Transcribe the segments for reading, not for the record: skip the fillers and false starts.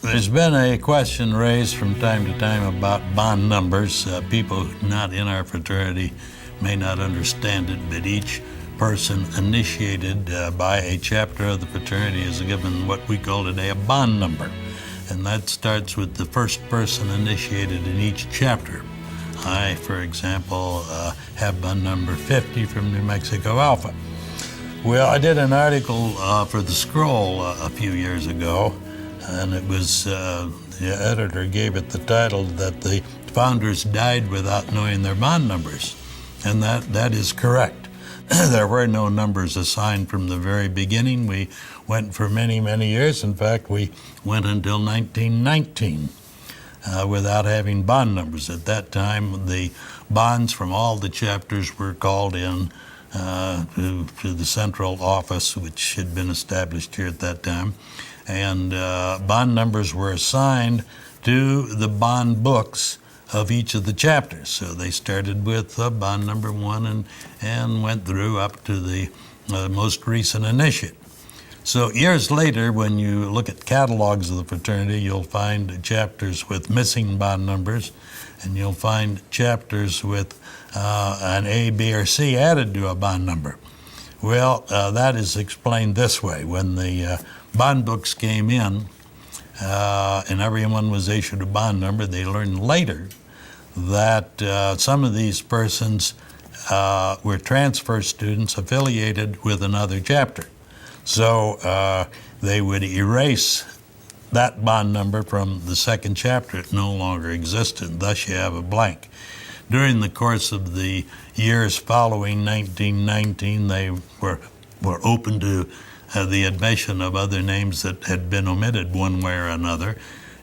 There's been a question raised from time to time about bond numbers. People not in our fraternity may not understand it, but each person initiated by a chapter of the fraternity is given what we call today a bond number. And that starts with the first person initiated in each chapter. I, for example, have bond number 50 from New Mexico Alpha. Well, I did an article for the Scroll a few years ago, and it was, the editor gave it the title that the founders died without knowing their bond numbers. And that is correct. There were no numbers assigned from the very beginning. We went for many, many years. In fact, we went until 1919 without having bond numbers. At that time, the bonds from all the chapters were called in to the central office, which had been established here at that time. And bond numbers were assigned to the bond books of each of the chapters. So they started with bond number 1 and went through up to the most recent initiate. So years later, when you look at catalogs of the fraternity, you'll find chapters with missing bond numbers, and you'll find chapters with an A, B, or C added to a bond number. Well, that is explained this way. When the bond books came in, and everyone was issued a bond number, they learned later that some of these persons were transfer students affiliated with another chapter. So they would erase that bond number from the second chapter. It no longer existed, thus you have a blank. During the course of the years following 1919, they were open to the admission of other names that had been omitted one way or another.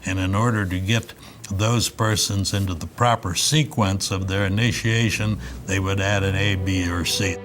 And in order to get those persons into the proper sequence of their initiation, they would add an A, B, or C.